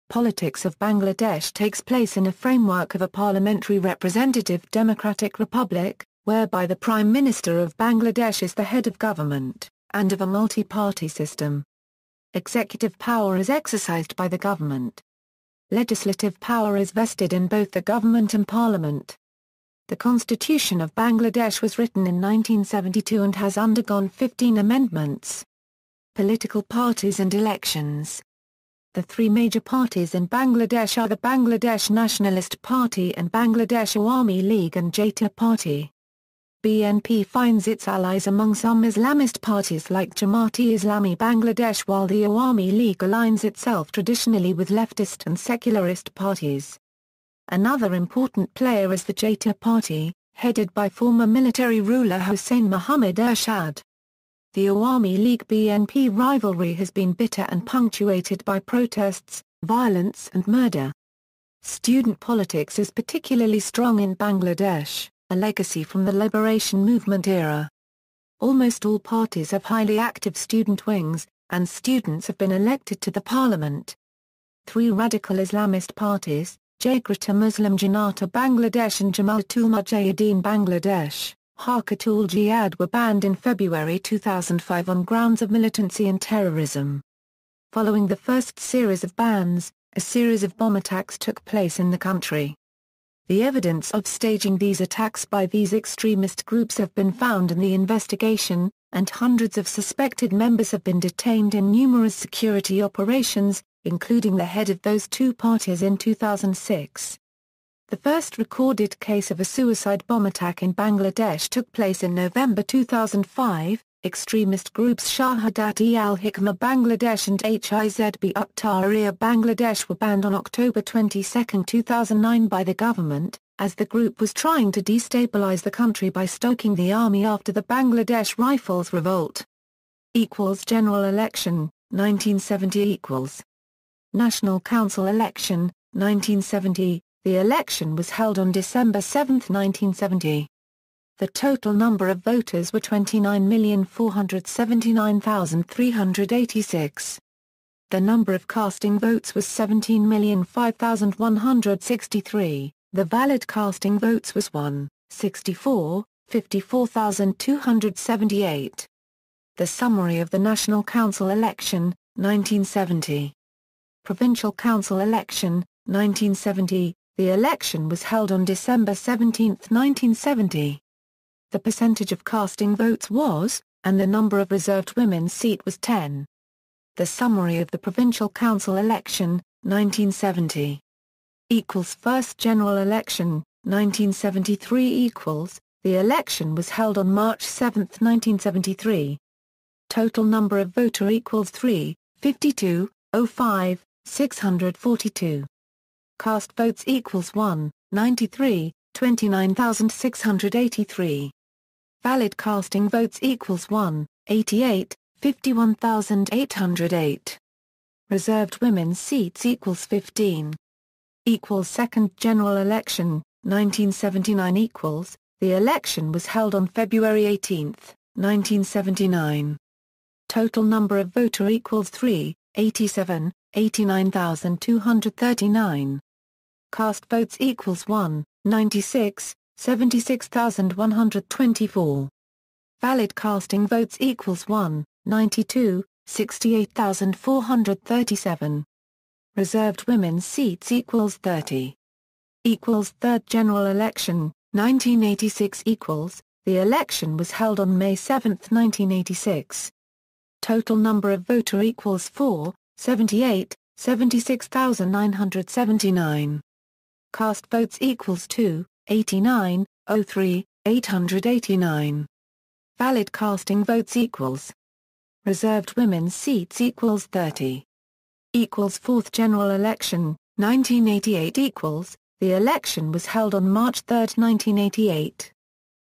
Politics of Bangladesh takes place in a framework of a parliamentary representative democratic republic, whereby the Prime Minister of Bangladesh is the head of government, and of a multi-party system. Executive power is exercised by the government. Legislative power is vested in both the government and parliament. The Constitution of Bangladesh was written in 1972 and has undergone 15 amendments. Political parties and elections. The three major parties in Bangladesh are the Bangladesh Nationalist Party and Bangladesh Awami League and Jatiya Party. BNP finds its allies among some Islamist parties like Jamaat-e-Islami Bangladesh, while the Awami League aligns itself traditionally with leftist and secularist parties. Another important player is the Jatiya Party, headed by former military ruler Hussein Muhammad Ershad. The Awami League BNP rivalry has been bitter and punctuated by protests, violence and murder. Student politics is particularly strong in Bangladesh, a legacy from the liberation movement era. Almost all parties have highly active student wings, and students have been elected to the parliament. Three radical Islamist parties, Jagrata Muslim Janata Bangladesh and Jamaatul Mujahideen Bangladesh, Harkatul Jihad, were banned in February 2005 on grounds of militancy and terrorism. Following the first series of bans, a series of bomb attacks took place in the country. The evidence of staging these attacks by these extremist groups have been found in the investigation, and hundreds of suspected members have been detained in numerous security operations, including the head of those two parties in 2006. The first recorded case of a suicide bomb attack in Bangladesh took place in November 2005. Extremist groups Shahadat-e-al-Hikmah Bangladesh and Hizb ut-Tahrir Bangladesh were banned on October 22, 2009 by the government, as the group was trying to destabilize the country by stoking the army after the Bangladesh Rifles revolt. General election, 1970 National Council election, 1970. The election was held on December 7, 1970. The total number of voters were 29,479,386. The number of casting votes was 17,005,163. The valid casting votes was 54,278. The summary of the National Council election, 1970. Provincial Council election, 1970. The election was held on December 17, 1970. The percentage of casting votes was, and the number of reserved women's seat was 10. The summary of the Provincial Council election, 1970. First general election, 1973 The election was held on March 7, 1973. Total number of voter equals 3, 52, 05, 642. Cast votes equals 1, 93, 29,683. Valid casting votes equals 1, 88, 51,808. Reserved women's seats equals 15. Second general election, 1979 The election was held on February 18, 1979. Total number of voter equals 3, 87, 89,239. Cast votes equals 1, 96, 76,124. Valid casting votes equals 1, 92, 68,437. Reserved women's seats equals 30. Third general election, 1986 The election was held on May 7, 1986. Total number of voter equals 4, 78, 76,979. Cast votes equals 2, 89, 03, 889. Valid casting votes equals. Reserved women's seats equals 30. Fourth general election, 1988 The election was held on March 3, 1988.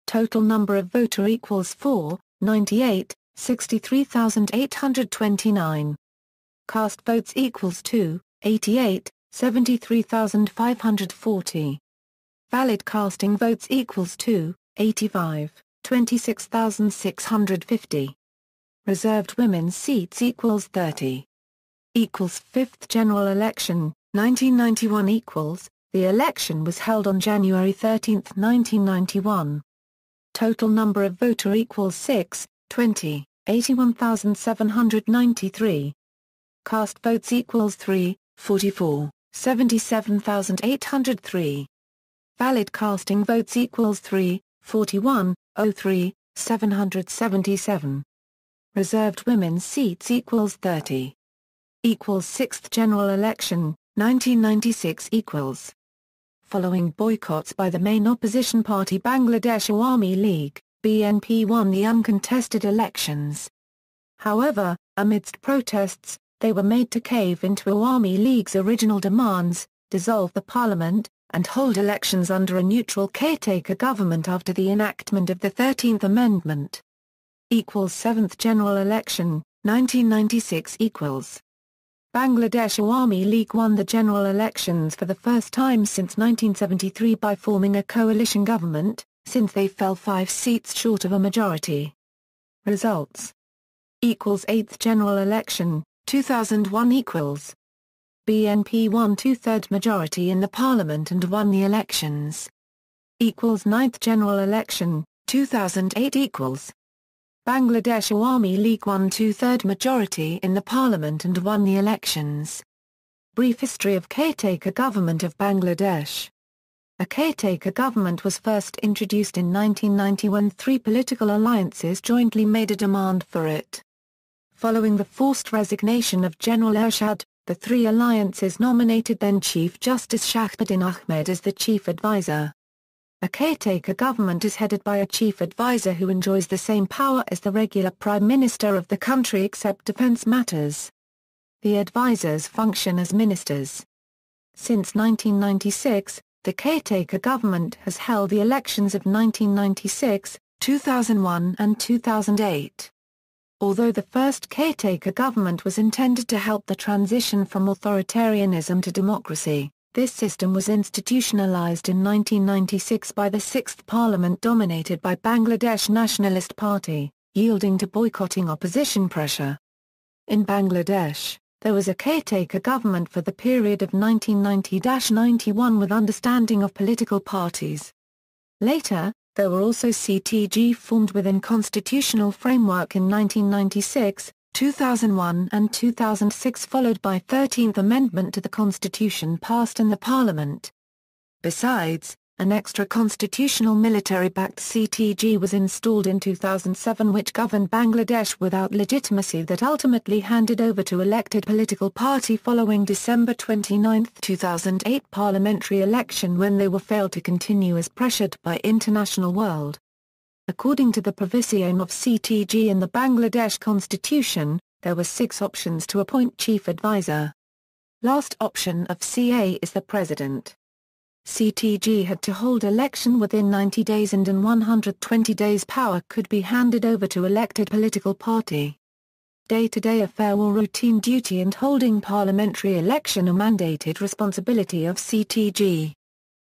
Total number of voter equals 4, 98, 63,829. Cast votes equals 2, 88, 73,540. Valid casting votes equals 2, 85, 26,650. Reserved women's seats equals 30. Fifth general election, 1991 equals, the election was held on January 13, 1991. Total number of voter equals 6, 20, 81,793. Cast votes equals 3, 44, 77,803. Valid casting votes equals 3, 41, 03, 777. Reserved women's seats equals 30. Equals 6th general election, 1996 equals. Following boycotts by the main opposition party Bangladesh Awami League, BNP won the uncontested elections. However, amidst protests, they were made to cave into Awami League's original demands, dissolve the parliament, and hold elections under a neutral caretaker government after the enactment of the 13th Amendment. Equals 7th general election, 1996 equals. Bangladesh Awami League won the general elections for the first time since 1973 by forming a coalition government, since they fell 5 seats short of a majority. Results. Equals 8th general election, 2001 equals. BNP won 2/3 majority in the parliament and won the elections. Equals 9th general election, 2008 equals. Bangladesh Awami League won 2/3 majority in the parliament and won the elections. Brief history of caretaker government of Bangladesh. A caretaker government was first introduced in 1990 when 3 political alliances jointly made a demand for it. Following the forced resignation of General Ershad, the 3 alliances nominated then Chief Justice Shahbuddin Ahmed as the chief advisor. A caretaker government is headed by a chief advisor who enjoys the same power as the regular prime minister of the country except defense matters. The advisors function as ministers. Since 1996, the caretaker government has held the elections of 1996, 2001 and 2008. Although the first caretaker government was intended to help the transition from authoritarianism to democracy, this system was institutionalized in 1996 by the 6th Parliament dominated by Bangladesh Nationalist Party, yielding to boycotting opposition pressure. In Bangladesh, there was a caretaker government for the period of 1990-91 with understanding of political parties. Later, there were also CTG formed within constitutional framework in 1996, 2001 and 2006 followed by 13th Amendment to the Constitution passed in the Parliament. Besides, an extra-constitutional military-backed CTG was installed in 2007 which governed Bangladesh without legitimacy that ultimately handed over to elected political party following December 29, 2008 parliamentary election when they were failed to continue as pressured by international world. According to the provision of CTG in the Bangladesh Constitution, there were 6 options to appoint chief advisor. Last option of CA is the president. CTG had to hold election within 90 days and in 120 days power could be handed over to elected political party. Day-to-day affair or routine duty and holding parliamentary election are mandated responsibility of CTG.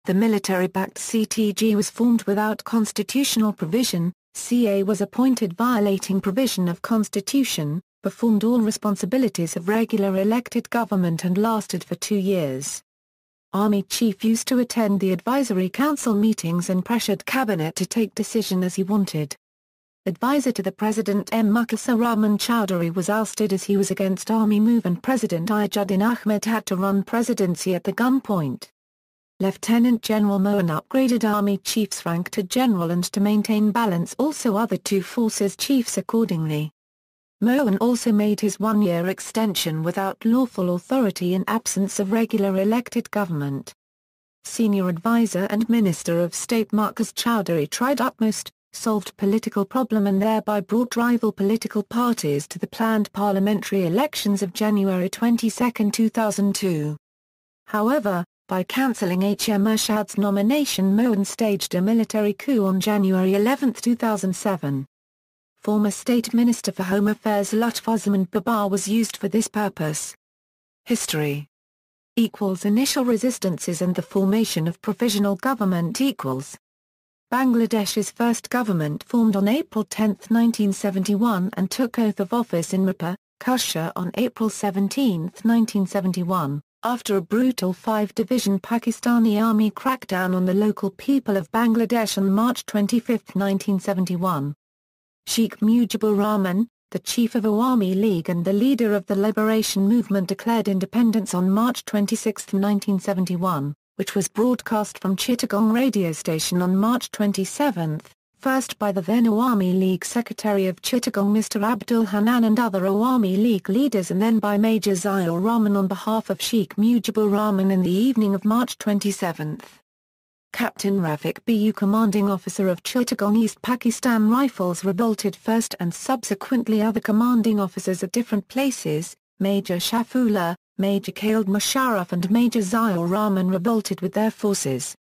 The military-backed CTG was formed without constitutional provision, CA was appointed violating provision of constitution, performed all responsibilities of regular elected government and lasted for 2 years. Army chief used to attend the advisory council meetings and pressured cabinet to take decision as he wanted. Advisor to the President M. Mukhlisur Rahman Chowdhury was ousted as he was against army move and President Ijuddin Ahmed had to run presidency at the gunpoint. Lieutenant General Mohan upgraded army chief's rank to general and to maintain balance also other 2 forces chiefs accordingly. Mohan also made his 1-year extension without lawful authority in absence of regular elected government. Senior advisor and Minister of State Marcus Chowdhury tried utmost, solved political problem and thereby brought rival political parties to the planned parliamentary elections of January 22, 2002. However, by cancelling H.M. Ershad's nomination Mohan staged a military coup on January 11, 2007. Former State Minister for Home Affairs Lutfuzzaman Babar was used for this purpose. History equals initial resistances and the formation of provisional government equals. Bangladesh's first government formed on April 10, 1971 and took oath of office in Rapa, Kusha on April 17, 1971. after a brutal 5-division Pakistani army crackdown on the local people of Bangladesh on March 25, 1971. Sheikh Mujibur Rahman, the chief of Awami League and the leader of the liberation movement, declared independence on March 26, 1971, which was broadcast from Chittagong radio station on March 27, first by the then Awami League Secretary of Chittagong Mr. Abdul Hanan and other Awami League leaders, and then by Major Ziaur Rahman on behalf of Sheikh Mujibur Rahman in the evening of March 27. Captain Rafiq Bu, commanding officer of Chittagong East Pakistan Rifles, revolted first, and subsequently other commanding officers at different places, Major Shafullah, Major Khaled Musharraf and Major Ziaur Rahman, revolted with their forces.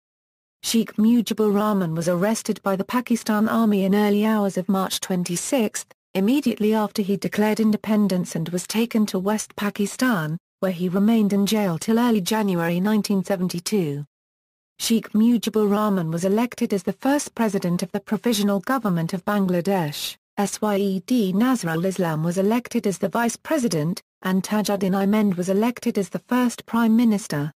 Sheikh Mujibur Rahman was arrested by the Pakistan Army in early hours of March 26, immediately after he declared independence, and was taken to West Pakistan, where he remained in jail till early January 1972. Sheikh Mujibur Rahman was elected as the first president of the Provisional Government of Bangladesh. Syed Nazrul Islam was elected as the vice president, and Tajuddin Ahmed was elected as the first prime minister.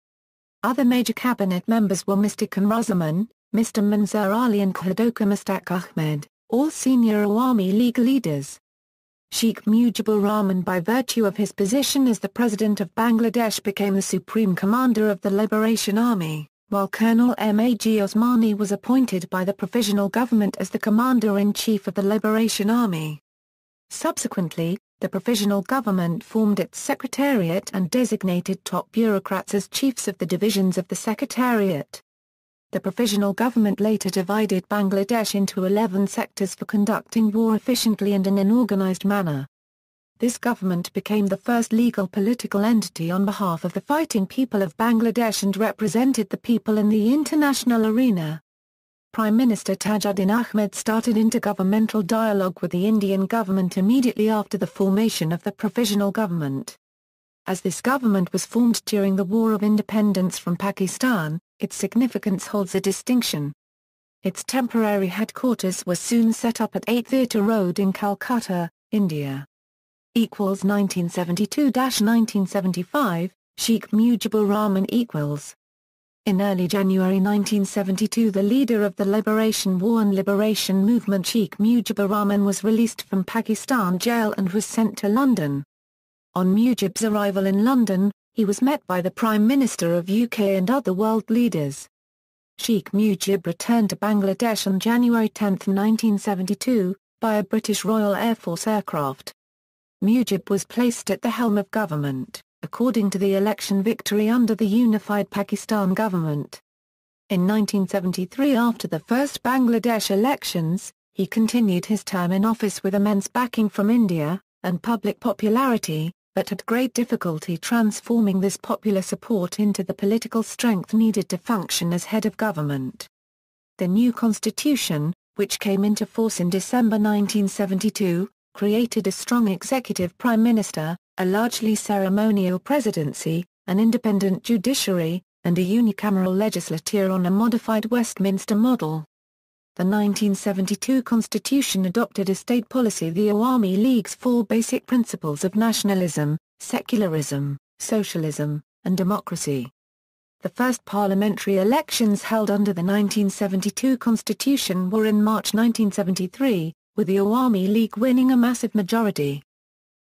Other major cabinet members were Mr. Kamruzaman, Mr. Manzur Ali and Khadoka Mustaq Ahmed, all senior Awami League leaders. Sheikh Mujibur Rahman, by virtue of his position as the president of Bangladesh, became the supreme commander of the Liberation Army, while Colonel Mag Osmani was appointed by the Provisional Government as the Commander-in-Chief of the Liberation Army. Subsequently, the Provisional Government formed its Secretariat and designated top bureaucrats as chiefs of the divisions of the Secretariat. The Provisional Government later divided Bangladesh into 11 sectors for conducting war efficiently and in an organized manner. This government became the first legal political entity on behalf of the fighting people of Bangladesh and represented the people in the international arena. Prime Minister Tajuddin Ahmed started intergovernmental dialogue with the Indian government immediately after the formation of the Provisional Government. As this government was formed during the War of Independence from Pakistan, its significance holds a distinction. Its temporary headquarters were soon set up at 8 Theatre Road in Calcutta, India. 1972-1975, Sheikh Mujibur Rahman . In early January 1972, the leader of the Liberation War and Liberation Movement, Sheikh Mujibur Rahman, was released from Pakistan jail and was sent to London. On Mujib's arrival in London, he was met by the Prime Minister of UK and other world leaders. Sheikh Mujib returned to Bangladesh on January 10, 1972, by a British Royal Air Force aircraft. Mujib was placed at the helm of government, according to the election victory under the unified Pakistan government. In 1973, after the first Bangladesh elections, he continued his term in office with immense backing from India, and public popularity, but had great difficulty transforming this popular support into the political strength needed to function as head of government. The new constitution, which came into force in December 1972, created a strong executive prime minister, a largely ceremonial presidency, an independent judiciary, and a unicameral legislature on a modified Westminster model. The 1972 constitution adopted a state policy, the Awami League's 4 basic principles of nationalism, secularism, socialism, and democracy. The first parliamentary elections held under the 1972 constitution were in March 1973, with the Awami League winning a massive majority.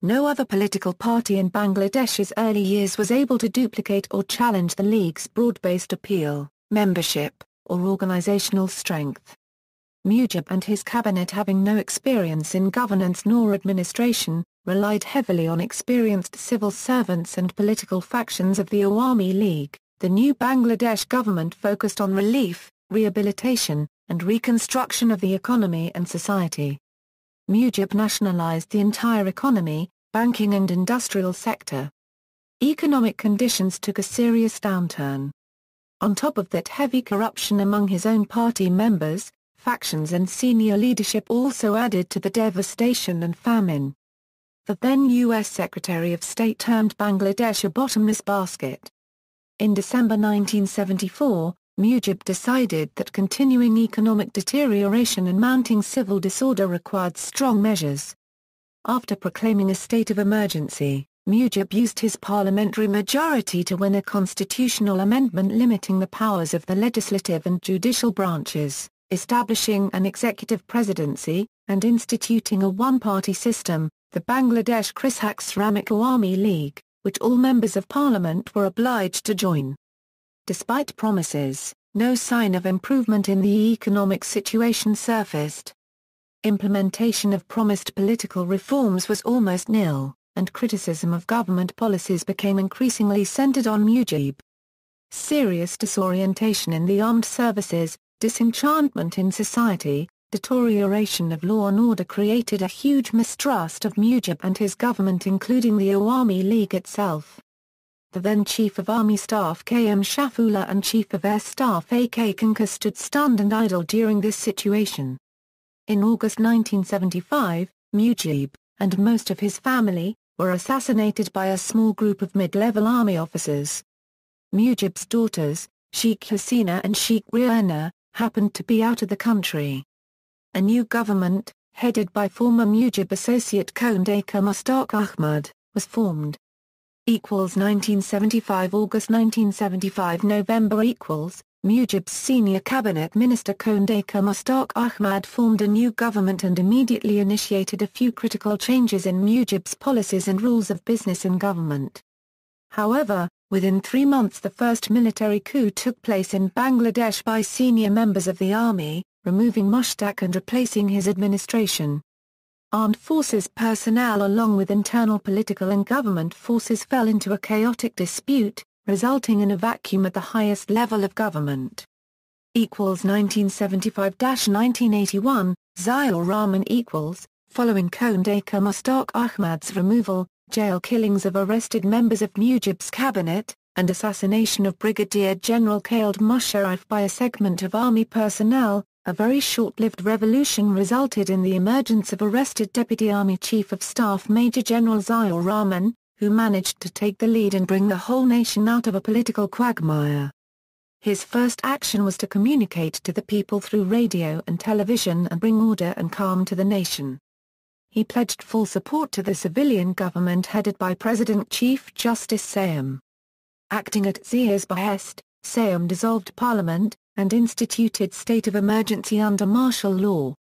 No other political party in Bangladesh's early years was able to duplicate or challenge the League's broad-based appeal, membership, or organizational strength. Mujib and his cabinet, having no experience in governance nor administration, relied heavily on experienced civil servants and political factions of the Awami League. The new Bangladesh government focused on relief, rehabilitation, and reconstruction of the economy and society. Mujib nationalized the entire economy, banking and industrial sector. Economic conditions took a serious downturn. On top of that, heavy corruption among his own party members, factions and senior leadership also added to the devastation and famine. The then U.S. Secretary of State termed Bangladesh a bottomless basket. In December 1974, Mujib decided that continuing economic deterioration and mounting civil disorder required strong measures. After proclaiming a state of emergency, Mujib used his parliamentary majority to win a constitutional amendment limiting the powers of the legislative and judicial branches, establishing an executive presidency, and instituting a one-party system, the Bangladesh Krisak Shramik Awami League, which all members of parliament were obliged to join. Despite promises, no sign of improvement in the economic situation surfaced. Implementation of promised political reforms was almost nil, and criticism of government policies became increasingly centered on Mujib. Serious disorientation in the armed services, disenchantment in society, deterioration of law and order created a huge mistrust of Mujib and his government, including the Awami League itself. The then Chief of Army Staff K.M. Shafullah and Chief of Air Staff A.K. Kankar stood stunned and idle during this situation. In August 1975, Mujib, and most of his family, were assassinated by a small group of mid-level army officers. Mujib's daughters, Sheikh Hasina and Sheikh Riana, happened to be out of the country. A new government, headed by former Mujib associate Kondakar Mushtaq Ahmad, was formed. 1975 August 1975 November Mujib's senior cabinet minister Kondakar Mushtaq Ahmad formed a new government and immediately initiated a few critical changes in Mujib's policies and rules of business and government. However, within 3 months the first military coup took place in Bangladesh by senior members of the army, removing Mushtaq and replacing his administration. Armed forces personnel along with internal political and government forces fell into a chaotic dispute, resulting in a vacuum at the highest level of government. 1975-1981, Ziaur Rahman following Kondakar Mushtaq Ahmad's removal, jail killings of arrested members of Mujib's cabinet, and assassination of Brigadier General Khaled Musharraf by a segment of army personnel, a very short-lived revolution resulted in the emergence of arrested Deputy Army Chief of Staff Major General Ziaur Rahman, who managed to take the lead and bring the whole nation out of a political quagmire. His first action was to communicate to the people through radio and television and bring order and calm to the nation. He pledged full support to the civilian government headed by President Chief Justice Sayum. Acting at Zia's behest, Sayum dissolved parliament, and instituted state of emergency under martial law.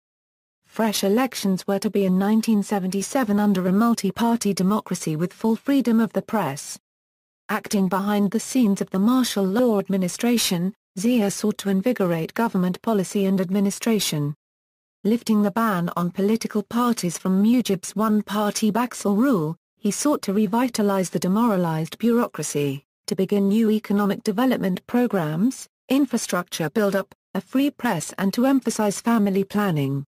Fresh elections were to be in 1977 under a multi-party democracy with full freedom of the press. Acting behind the scenes of the martial law administration, Zia sought to invigorate government policy and administration. Lifting the ban on political parties from Mujib's one-party Baksal rule, he sought to revitalize the demoralized bureaucracy, to begin new economic development programs, infrastructure build-up, a free press and to emphasize family planning.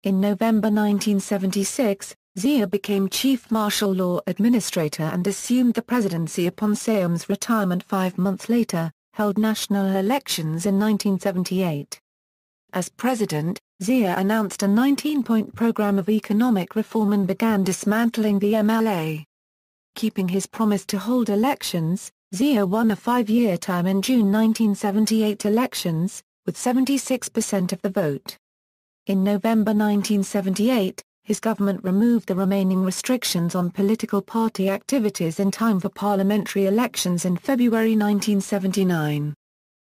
In November 1976, Zia became Chief Martial Law Administrator and assumed the presidency upon Sayum's retirement 5 months later, held national elections in 1978. As president, Zia announced a 19-point program of economic reform and began dismantling the MLA. Keeping his promise to hold elections, Zia won a 5-year term in June 1978 elections, with 76% of the vote. In November 1978, his government removed the remaining restrictions on political party activities in time for parliamentary elections in February 1979.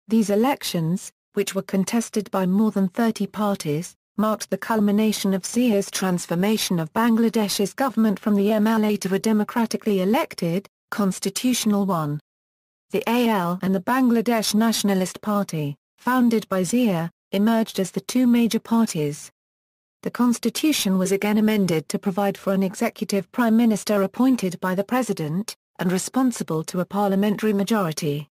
These elections, which were contested by more than 30 parties, marked the culmination of Zia's transformation of Bangladesh's government from the MLA to a democratically elected, constitutional one. The ALL and the Bangladesh Nationalist Party, founded by Zia, emerged as the two major parties. The constitution was again amended to provide for an executive prime minister appointed by the president, and responsible to a parliamentary majority.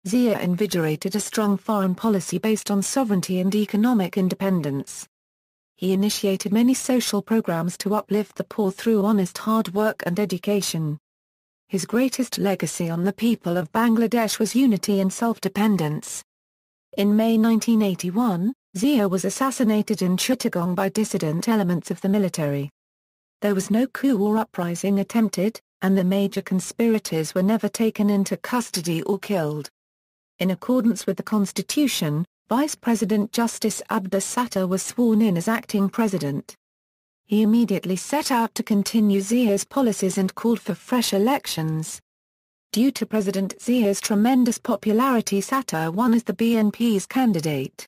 Zia invigorated a strong foreign policy based on sovereignty and economic independence. He initiated many social programs to uplift the poor through honest hard work and education. His greatest legacy on the people of Bangladesh was unity and self-dependence. In May 1981, Zia was assassinated in Chittagong by dissident elements of the military. There was no coup or uprising attempted, and the major conspirators were never taken into custody or killed. In accordance with the constitution, Vice President Justice Abdus Sattar was sworn in as acting president. he immediately set out to continue Zia's policies and called for fresh elections. Due to President Zia's tremendous popularity, Satter won as the BNP's candidate.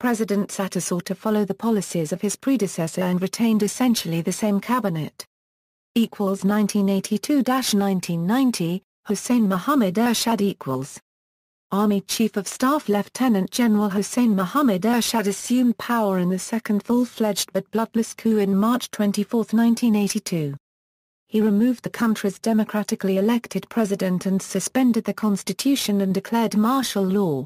President Satter sought to follow the policies of his predecessor and retained essentially the same cabinet. 1982-1990, Hussein Mohammad Ershad. Army Chief of Staff Lieutenant General Hussein Mohammad Ershad assumed power in the second full-fledged but bloodless coup in March 24, 1982. He removed the country's democratically elected president and suspended the constitution and declared martial law.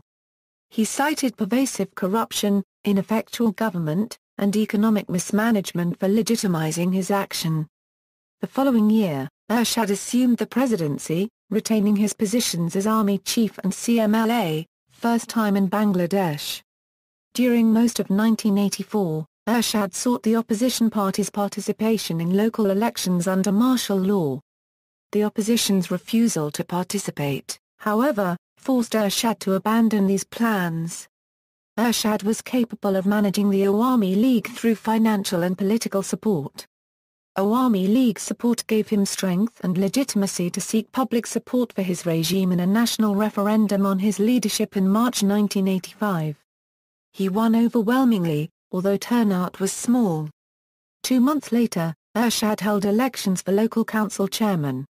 He cited pervasive corruption, ineffectual government, and economic mismanagement for legitimizing his action. The following year, Ershad assumed the presidency, retaining his positions as Army Chief and CMLA, first time in Bangladesh. During most of 1984, Ershad sought the opposition party's participation in local elections under martial law. The opposition's refusal to participate, however, forced Ershad to abandon these plans. Ershad was capable of managing the Awami League through financial and political support. Awami League support gave him strength and legitimacy to seek public support for his regime in a national referendum on his leadership in March 1985. He won overwhelmingly, although turnout was small. 2 months later, Ershad held elections for local council chairman.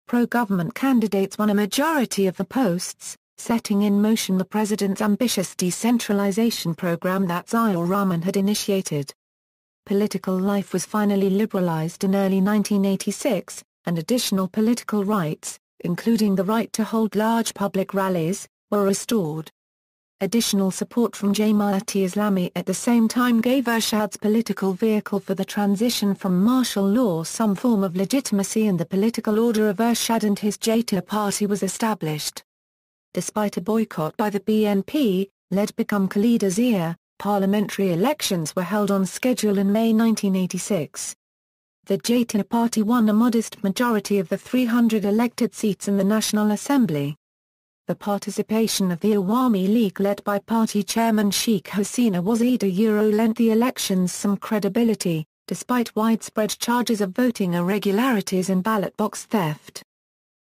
Pro-government candidates won a majority of the posts, setting in motion the president's ambitious decentralization program that Ziaur Rahman had initiated. Political life was finally liberalized in early 1986, and additional political rights, including the right to hold large public rallies, were restored. Additional support from Jamaat-e-Islami at the same time gave Ershad's political vehicle for the transition from martial law some form of legitimacy, and the political order of Ershad and his Jata party was established. Despite a boycott by the BNP, led by Khaleda Zia, parliamentary elections were held on schedule in May 1986. The Jata party won a modest majority of the 300 elected seats in the National Assembly. The participation of the Awami League led by party chairman Sheikh Hasina Waziri lent the elections some credibility, despite widespread charges of voting irregularities and ballot box theft.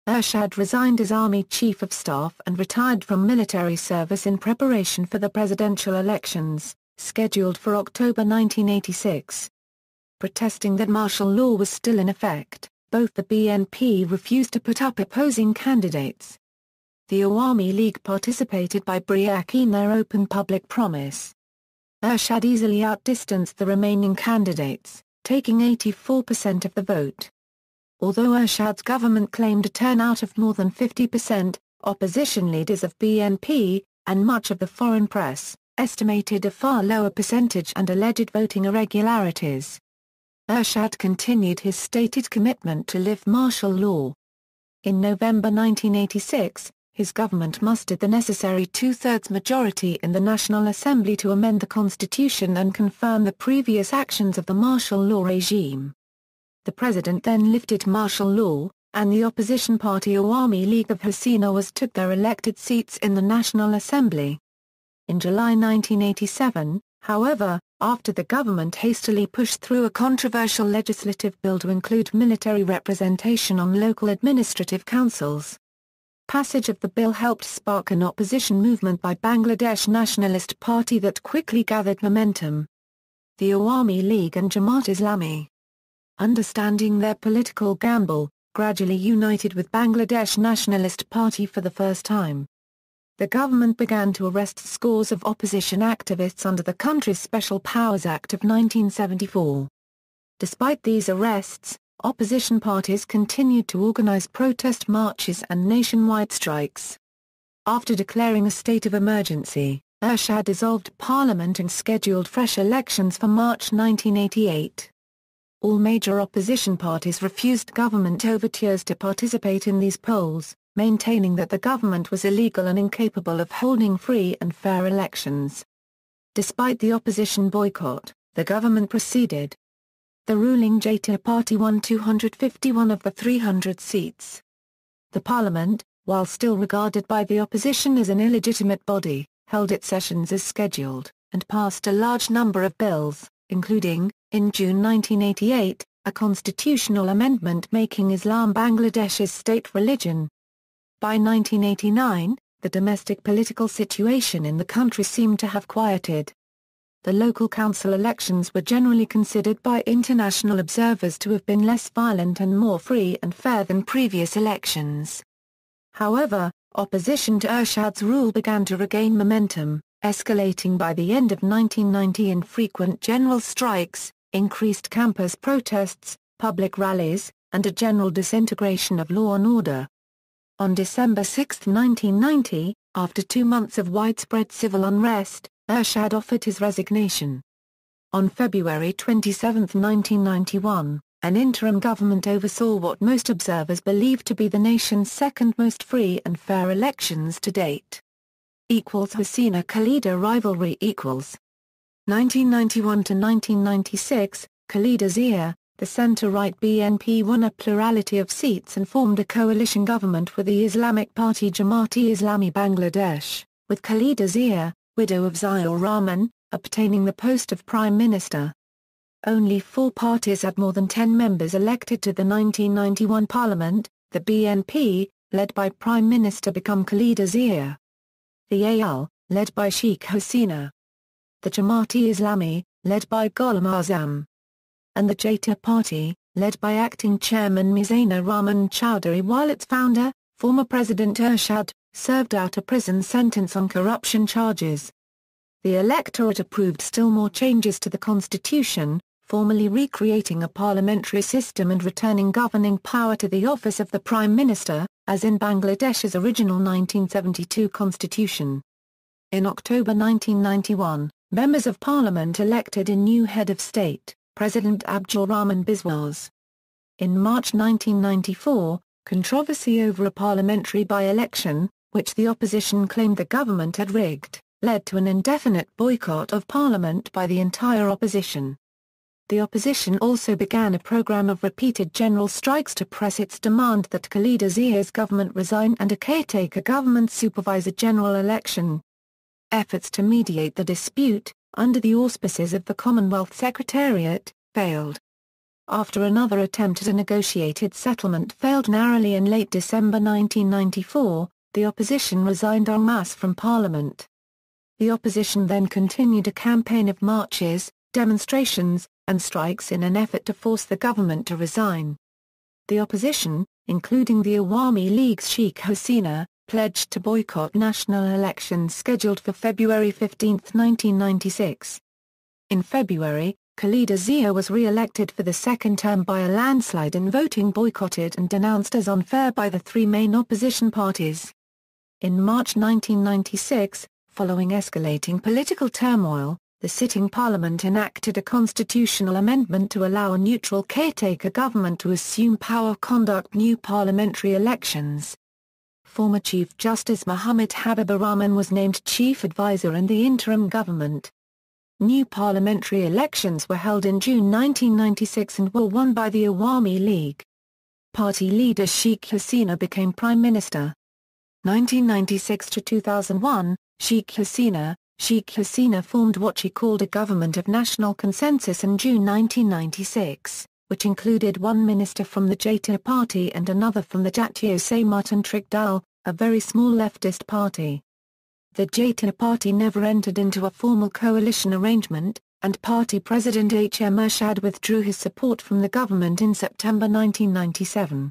Ershad resigned as Army Chief of Staff and retired from military service in preparation for the presidential elections, scheduled for October 1986. Protesting that martial law was still in effect, both the BNP refused to put up opposing candidates. The Awami League participated by Briak in their open public promise. Ershad easily outdistanced the remaining candidates, taking 84% of the vote. Although Ershad's government claimed a turnout of more than 50%, opposition leaders of BNP, and much of the foreign press, estimated a far lower percentage and alleged voting irregularities. Ershad continued his stated commitment to live martial law. In November 1986, his government mustered the necessary two-thirds majority in the National Assembly to amend the constitution and confirm the previous actions of the martial law regime. The president then lifted martial law, and the opposition party Awami League of Hasina took their elected seats in the National Assembly. In July 1987, however, after the government hastily pushed through a controversial legislative bill to include military representation on local administrative councils. Passage of the bill helped spark an opposition movement by Bangladesh Nationalist Party that quickly gathered momentum. The Awami League and Jamaat-Islami, understanding their political gamble, gradually united with Bangladesh Nationalist Party for the first time. The government began to arrest scores of opposition activists under the country's Special Powers Act of 1974. Despite these arrests, opposition parties continued to organize protest marches and nationwide strikes. After declaring a state of emergency, Ershad dissolved parliament and scheduled fresh elections for March 1988. All major opposition parties refused government overtures to participate in these polls, maintaining that the government was illegal and incapable of holding free and fair elections. Despite the opposition boycott, the government proceeded. The ruling Jata party won 251 of the 300 seats. The parliament, while still regarded by the opposition as an illegitimate body, held its sessions as scheduled, and passed a large number of bills, including, in June 1988, a constitutional amendment making Islam Bangladesh's state religion. By 1989, the domestic political situation in the country seemed to have quieted. The local council elections were generally considered by international observers to have been less violent and more free and fair than previous elections. However, opposition to Ershad's rule began to regain momentum, escalating by the end of 1990 in frequent general strikes, increased campus protests, public rallies, and a general disintegration of law and order. On December 6, 1990, after 2 months of widespread civil unrest, Ershad offered his resignation. On February 27, 1991, an interim government oversaw what most observers believed to be the nation's second most free and fair elections to date. Hasina Khalida rivalry 1991 to 1996, Khalida Zia, the centre-right BNP won a plurality of seats and formed a coalition government with the Islamic party Jamaat-e-Islami Bangladesh, with Khalida Zia, widow of Ziaur Rahman, obtaining the post of Prime Minister. Only 4 parties had more than 10 members elected to the 1991 Parliament, the BNP, led by Prime Minister become Khalida Zia. The ALll, led by Sheikh Hasina. The Jamaat-e-Islami, led by Ghulam Azam. And the Jata Party, led by acting chairman Mizanur Rahman Chowdhury, while its founder, former President Ershad, served out a prison sentence on corruption charges. The electorate approved still more changes to the constitution, formally recreating a parliamentary system and returning governing power to the office of the Prime Minister, as in Bangladesh's original 1972 constitution. In October 1991, members of parliament elected a new head of state, President Abdul Rahman Biswas. In March 1994, controversy over a parliamentary by-election, which the opposition claimed the government had rigged, led to an indefinite boycott of parliament by the entire opposition. The opposition also began a program of repeated general strikes to press its demand that Khalida Zia's government resign and a caretaker government supervise a general election. Efforts to mediate the dispute, under the auspices of the Commonwealth Secretariat, failed. After another attempt at a negotiated settlement failed narrowly in late December 1994, the opposition resigned en masse from Parliament. The opposition then continued a campaign of marches, demonstrations, and strikes in an effort to force the government to resign. The opposition, including the Awami League's Sheikh Hasina, pledged to boycott national elections scheduled for February 15, 1996. In February, Khalida Zia was re-elected for the second term by a landslide in voting boycotted and denounced as unfair by the 3 main opposition parties. In March 1996, following escalating political turmoil, the sitting parliament enacted a constitutional amendment to allow a neutral caretaker government to assume power conduct new parliamentary elections. Former Chief Justice Muhammad Habibur Rahman was named chief advisor in the interim government. New parliamentary elections were held in June 1996 and were won by the Awami League. Party leader Sheikh Hasina became Prime Minister. 1996 to 2001, Sheikh Hasina formed what she called a government of national consensus in June 1996, which included 1 minister from the Jata Party and another from the Jatiyo Samardhan Dal, a very small leftist party. The Jata Party never entered into a formal coalition arrangement, and party president H.M. Ershad withdrew his support from the government in September 1997.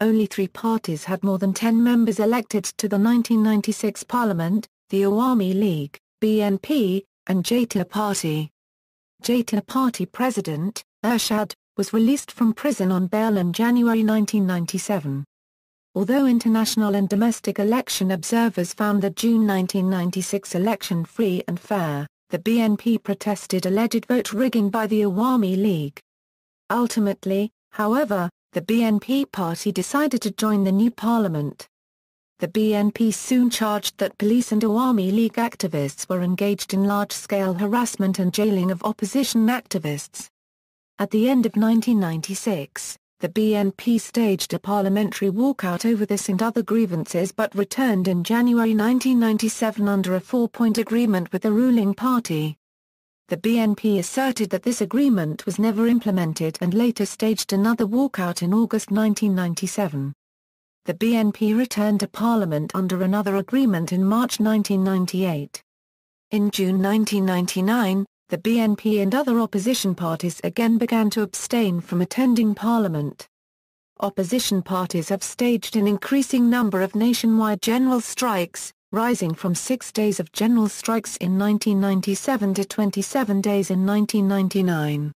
Only 3 parties had more than 10 members elected to the 1996 parliament, the Awami League, BNP, and Jata Party. Jata Party President, Ershad, was released from prison on bail in January 1997. Although international and domestic election observers found the June 1996 election free and fair, the BNP protested alleged vote rigging by the Awami League. Ultimately, however, the BNP party decided to join the new parliament. The BNP soon charged that police and Awami League activists were engaged in large-scale harassment and jailing of opposition activists. At the end of 1996, the BNP staged a parliamentary walkout over this and other grievances but returned in January 1997 under a 4-point agreement with the ruling party. the BNP asserted that this agreement was never implemented and later staged another walkout in August 1997. The BNP returned to Parliament under another agreement in March 1998. In June 1999, the BNP and other opposition parties again began to abstain from attending Parliament. Opposition parties have staged an increasing number of nationwide general strikes, rising from 6 days of general strikes in 1997 to 27 days in 1999.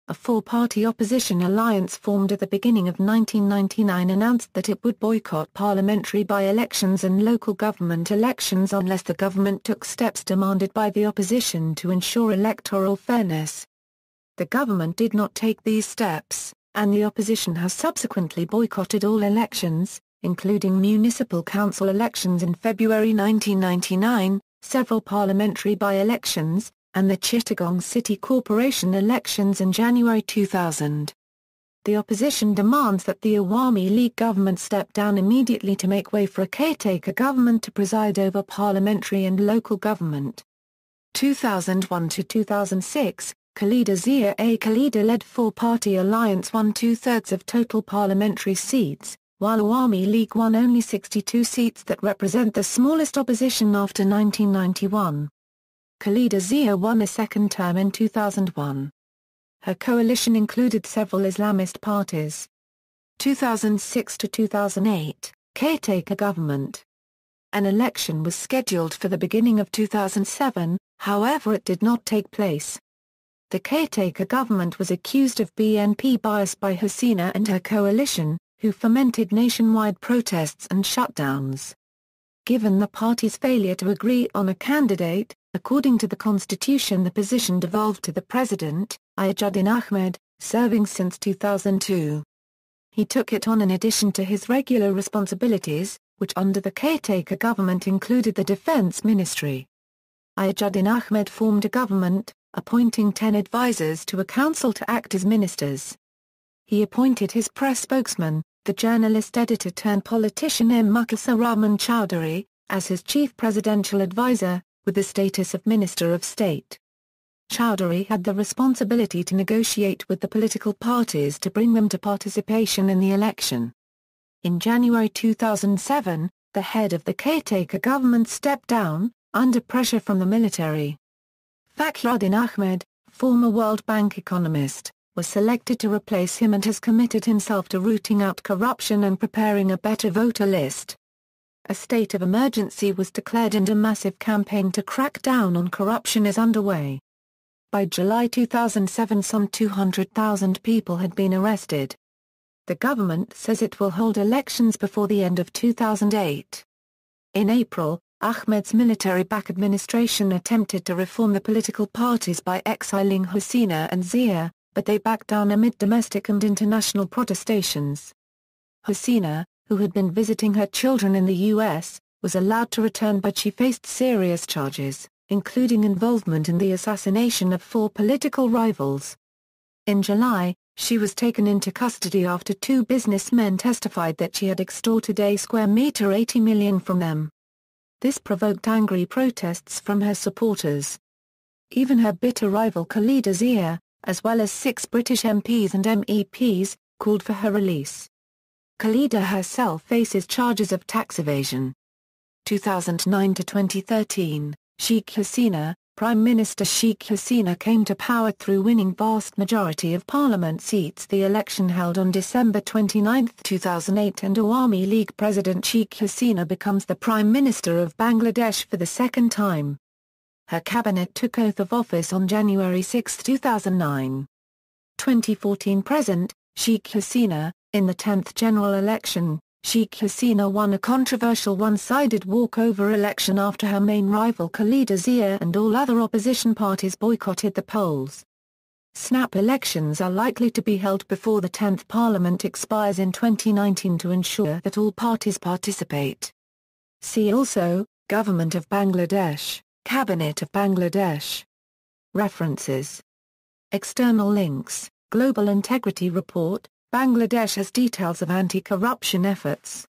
A four-party opposition alliance formed at the beginning of 1999 announced that it would boycott parliamentary by-elections and local government elections unless the government took steps demanded by the opposition to ensure electoral fairness. The government did not take these steps, and the opposition has subsequently boycotted all elections, including municipal council elections in February 1999, several parliamentary by-elections, and the Chittagong City Corporation elections in January 2000. The opposition demands that the Awami League government step down immediately to make way for a caretaker government to preside over parliamentary and local government. 2001 to 2006, Khaleda Zia-led four-party alliance won two-thirds of total parliamentary seats, while Awami League won only 62 seats that represent the smallest opposition after 1991. Khaleda Zia won a second term in 2001. Her coalition included several Islamist parties. 2006 to 2008, caretaker government. An election was scheduled for the beginning of 2007, however it did not take place. The caretaker government was accused of BNP bias by Hasina and her coalition, who fomented nationwide protests and shutdowns. Given the party's failure to agree on a candidate, according to the constitution the position devolved to the president, Ajaduddin Ahmed, serving since 2002. He took it on in addition to his regular responsibilities, which under the caretaker government included the defense ministry. Ajaduddin Ahmed formed a government, appointing 10 advisors to a council to act as ministers. He appointed his press spokesman, the journalist editor turned politician M. Mukhlisur Rahman Chowdhury, as his chief presidential advisor, with the status of Minister of State. Chowdhury had the responsibility to negotiate with the political parties to bring them to participation in the election. In January 2007, the head of the caretaker government stepped down, under pressure from the military. Fakhruddin Ahmed, former World Bank economist, was selected to replace him and has committed himself to rooting out corruption and preparing a better voter list. A state of emergency was declared and a massive campaign to crack down on corruption is underway. By July 2007 some 200,000 people had been arrested. The government says it will hold elections before the end of 2008. In April, Ahmed's military-backed administration attempted to reform the political parties by exiling Hasina and Zia, but they backed down amid domestic and international protestations. Hasina, who had been visiting her children in the U.S., was allowed to return but she faced serious charges, including involvement in the assassination of 4 political rivals. In July, she was taken into custody after 2 businessmen testified that she had extorted a square meter 80 million from them. This provoked angry protests from her supporters. Even her bitter rival Khaleda Zia, as well as 6 British MPs and MEPs, called for her release. Khaleda herself faces charges of tax evasion. 2009 to 2013, Sheikh Hasina, Prime Minister Sheikh Hasina came to power through winning vast majority of parliament seats. The election held on December 29, 2008 and Awami League President Sheikh Hasina becomes the Prime Minister of Bangladesh for the second time. Her cabinet took oath of office on January 6, 2009. 2014-present, Sheikh Hasina, in the 10th general election, Sheikh Hasina won a controversial one-sided walkover election after her main rival Khaleda Zia and all other opposition parties boycotted the polls. Snap elections are likely to be held before the 10th Parliament expires in 2019 to ensure that all parties participate. See also, Government of Bangladesh, Cabinet of Bangladesh. References. External links, Global Integrity Report, Bangladesh has details of anti-corruption efforts.